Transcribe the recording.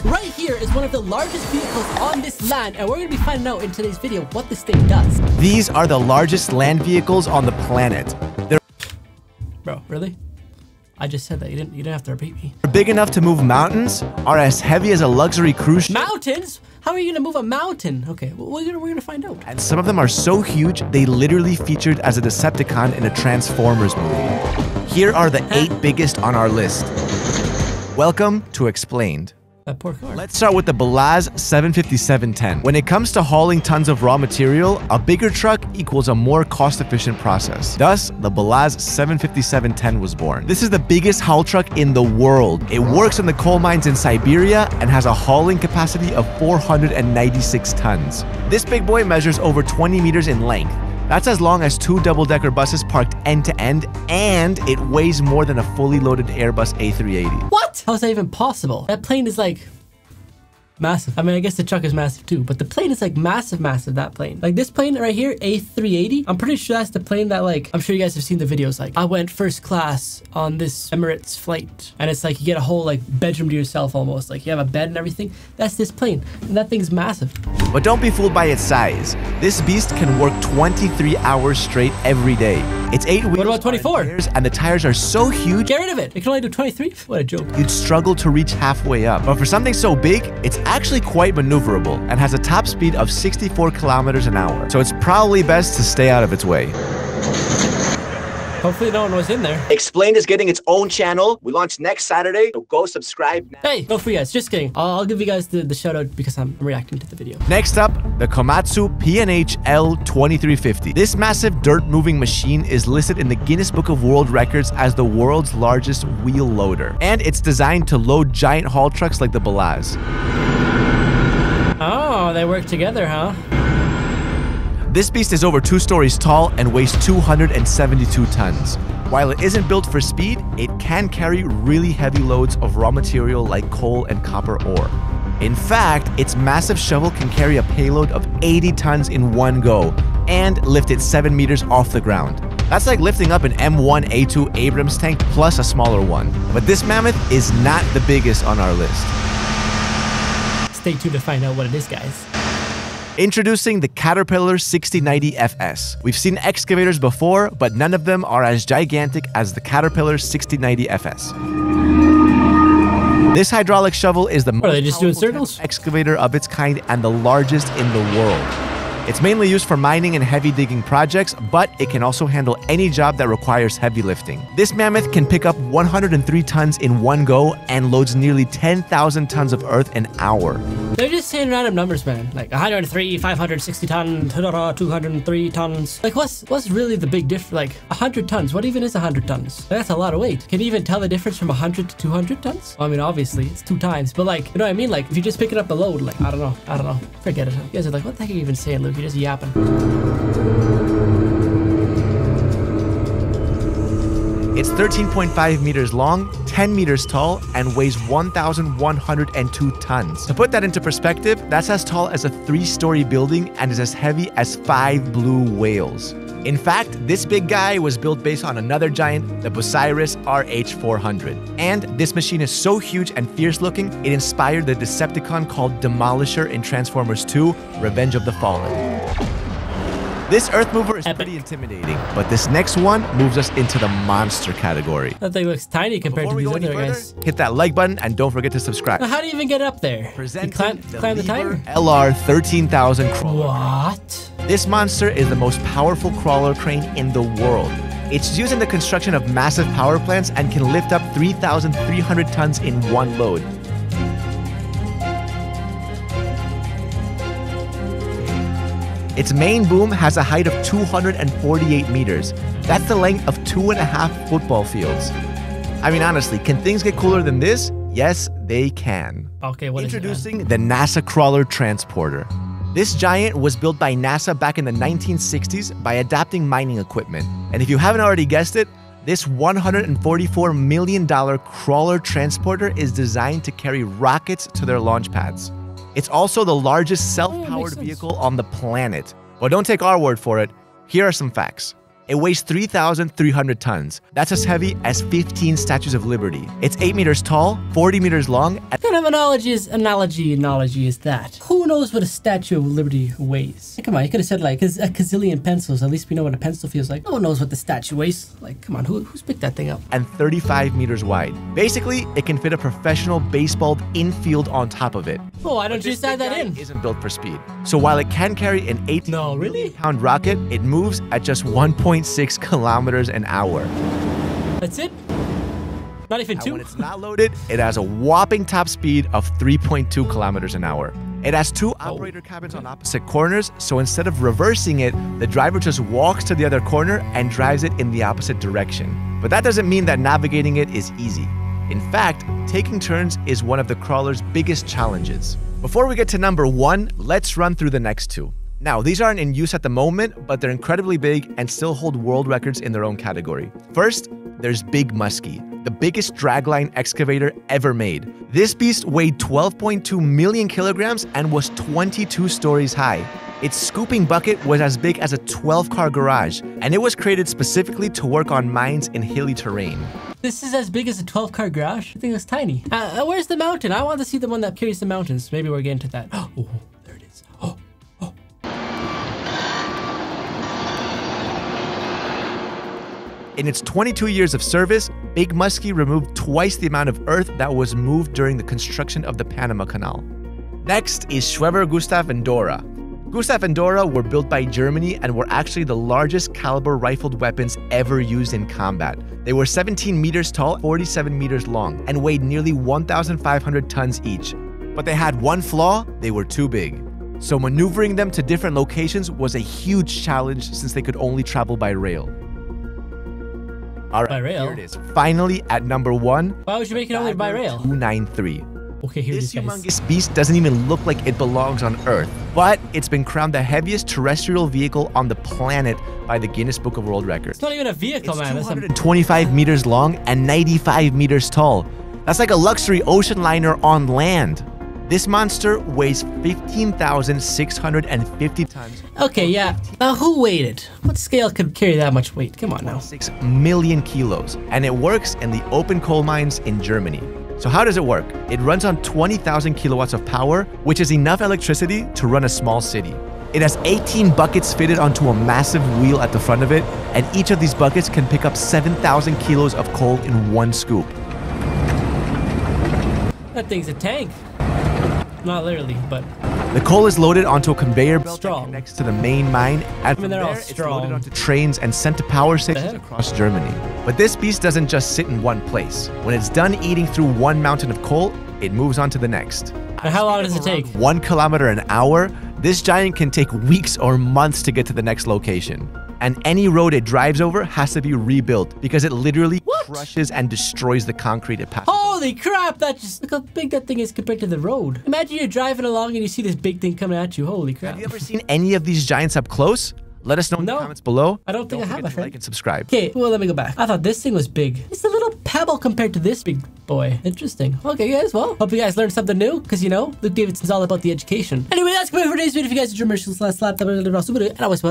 Right here is one of the largest vehicles on this land, and we're going to be finding out in today's video what this thing does. These are the largest land vehicles on the planet. They're Bro, really? I just said that. You didn't have to repeat me. big enough to move mountains, are as heavy as a luxury cruise ship. Mountains? How are you going to move a mountain? Okay, well, we're gonna find out. And some of them are so huge, they literally featured as a Decepticon in a Transformers movie. Here are the 8 biggest on our list. Welcome to Explained. That poor car. Let's start with the Balaz 75710. When it comes to hauling tons of raw material, a bigger truck equals a more cost-efficient process. Thus, the Balaz 75710 was born. This is the biggest haul truck in the world. It works in the coal mines in Siberia and has a hauling capacity of 496 tons. This big boy measures over 20 meters in length. That's as long as 2 double-decker buses parked end-to-end, and it weighs more than a fully loaded Airbus A380. What? How is that even possible? That plane is like massive. I mean, I guess the truck is massive too, but the plane is like massive, that plane. Like this plane right here, A380, I'm pretty sure that's the plane that, like, I'm sure you guys have seen the videos, like, I went first class on this Emirates flight, and it's like you get a whole like bedroom to yourself almost, like you have a bed and everything. That's this plane, and that thing's massive. But don't be fooled by its size. This beast can work 23 hours straight every day. Its 8 wheels What about 24? and the tires are so huge, Get rid of it. It can only do 23? What a joke. you'd struggle to reach halfway up. But for something so big, it's actually quite maneuverable and has a top speed of 64 kilometers an hour. So it's probably best to stay out of its way. Hopefully no one was in there. Explained is getting its own channel. We launch next Saturday, so go subscribe now. Hey, no free ads. Just kidding. I'll give you guys the shout out because I'm reacting to the video. Next up, the Komatsu P&H L2350. This massive dirt-moving machine is listed in the Guinness Book of World Records as the world's largest wheel loader. And it's designed to load giant haul trucks like the Balaz. Oh, they work together, huh? This beast is over 2 stories tall and weighs 272 tons. While it isn't built for speed, it can carry really heavy loads of raw material like coal and copper ore. In fact, its massive shovel can carry a payload of 80 tons in one go and lift it 7 meters off the ground. That's like lifting up an M1A2 Abrams tank plus a smaller one. But this mammoth is not the biggest on our list. Stay tuned to find out what it is, guys. Introducing the Caterpillar 6090 FS. We've seen excavators before, but none of them are as gigantic as the Caterpillar 6090 FS. This hydraulic shovel is the most Are they just doing circles? excavator of its kind and the largest in the world. It's mainly used for mining and heavy digging projects, but it can also handle any job that requires heavy lifting. This mammoth can pick up 103 tons in one go and loads nearly 10,000 tons of earth an hour. They're just saying random numbers, man. Like 103, 560 tons, 203 tons. Like what's really the big difference? Like 100 tons. What even is 100 tons? That's a lot of weight. Can you even tell the difference from 100 to 200 tons? Well, I mean, obviously it's 2 times, but like, you know what I mean? Like if you're just picking up a load, like, I don't know. Forget it. You guys are like, what the heck are you even saying, Luke? You're just yapping. It's 13.5 meters long, 10 meters tall, and weighs 1,102 tons. To put that into perspective, that's as tall as a 3-story building and is as heavy as 5 blue whales. In fact, this big guy was built based on another giant, the Bucyrus RH400. And this machine is so huge and fierce-looking, it inspired the Decepticon called Demolisher in Transformers 2: Revenge of the Fallen. This earth mover is pretty intimidating, but this next one moves us into the monster category. That thing looks tiny compared to these other guys. Hit that like button and don't forget to subscribe. Now, how do you even get up there? You climb the tire? LR 13,000 crawler. What? This monster is the most powerful crawler crane in the world. It's used in the construction of massive power plants and can lift up 3,300 tons in one load. Its main boom has a height of 248 meters. That's the length of 2.5 football fields. I mean, honestly, can things get cooler than this? Yes, they can. Okay, what is it? Introducing the NASA Crawler Transporter. This giant was built by NASA back in the 1960s by adapting mining equipment. And if you haven't already guessed it, this $144 million crawler transporter is designed to carry rockets to their launch pads. It's also the largest self-powered vehicle on the planet. But don't take our word for it. Here are some facts. It weighs 3,300 tons. That's as heavy as 15 Statues of Liberty. It's 8 meters tall, 40 meters long. What kind of analogy is that? Who knows what a Statue of Liberty weighs? Come on, you could have said like a gazillion pencils. At least we know what a pencil feels like. No one knows what the statue weighs. Like, come on, who's picked that thing up? And 35 meters wide. Basically, it can fit a professional baseball infield on top of it. Oh, why don't you just add that in? Isn't built for speed. So while it can carry an 18 million-pound rocket, it moves at just 1.6 kilometers an hour. That's it? Not even 2? When it's not loaded, it has a whopping top speed of 3.2 kilometers an hour. It has 2 operator cabins on opposite corners, so instead of reversing it, the driver just walks to the other corner and drives it in the opposite direction. But that doesn't mean that navigating it is easy. In fact, taking turns is one of the crawler's biggest challenges. Before we get to number 1, let's run through the next 2. Now, these aren't in use at the moment, but they're incredibly big and still hold world records in their own category. First, there's Big Muskie, the biggest dragline excavator ever made. This beast weighed 12.2 million kilograms and was 22 stories high. Its scooping bucket was as big as a 12-car garage, and it was created specifically to work on mines in hilly terrain. This is as big as a 12-car garage? I think it's tiny. Where's the mountain? I want to see the one that carries the mountains. Maybe we're getting to that. Oh, there it is. Oh. In its 22 years of service, Big Muskie removed twice the amount of earth that was moved during the construction of the Panama Canal. Next is Schweber Gustaf and Dora. Gustaf and Dora were built by Germany and were actually the largest caliber rifled weapons ever used in combat. They were 17 meters tall, 47 meters long, and weighed nearly 1,500 tons each. But they had one flaw: they were too big. So maneuvering them to different locations was a huge challenge since they could only travel by rail. All right, here it is. Finally, at number 1. Why would you make it only by rail? 293. Okay, here this humongous beast doesn't even look like it belongs on Earth, but it's been crowned the heaviest terrestrial vehicle on the planet by the Guinness Book of World Records. It's not even a vehicle, man. It's 225 meters long and 95 meters tall. That's like a luxury ocean liner on land. This monster weighs 15,650 tons. Okay, yeah. Now, who weighed it? What scale could carry that much weight? Come on now. 6 million kilos. And it works in the open coal mines in Germany. So how does it work? It runs on 20,000 kilowatts of power, which is enough electricity to run a small city. It has 18 buckets fitted onto a massive wheel at the front of it, and each of these buckets can pick up 7,000 kilos of coal in one scoop. That thing's a tank. Not literally, but... The coal is loaded onto a conveyor belt that connects to the main mine, and from there it's loaded onto trains and sent to power stations across Germany. But this beast doesn't just sit in one place. When it's done eating through one mountain of coal, it moves on to the next. And how long does it take? 1 kilometer an hour. This giant can take weeks or months to get to the next location. And any road it drives over has to be rebuilt because it literally crushes and destroys the concrete it passes. Holy crap! Look how big that thing is compared to the road. Imagine you're driving along and you see this big thing coming at you. Holy crap. Have you ever seen any of these giants up close? Let us know in the comments below. I don't think I have, my friend. Like and subscribe. Okay, well, let me go back. I thought this thing was big. It's a little pebble compared to this big boy. Interesting. Okay, guys, well, hope you guys learned something new, because, you know, Luke Davidson's all about the education. Anyway, that's going to be for today's video. If you guys enjoyed, slap that, and I was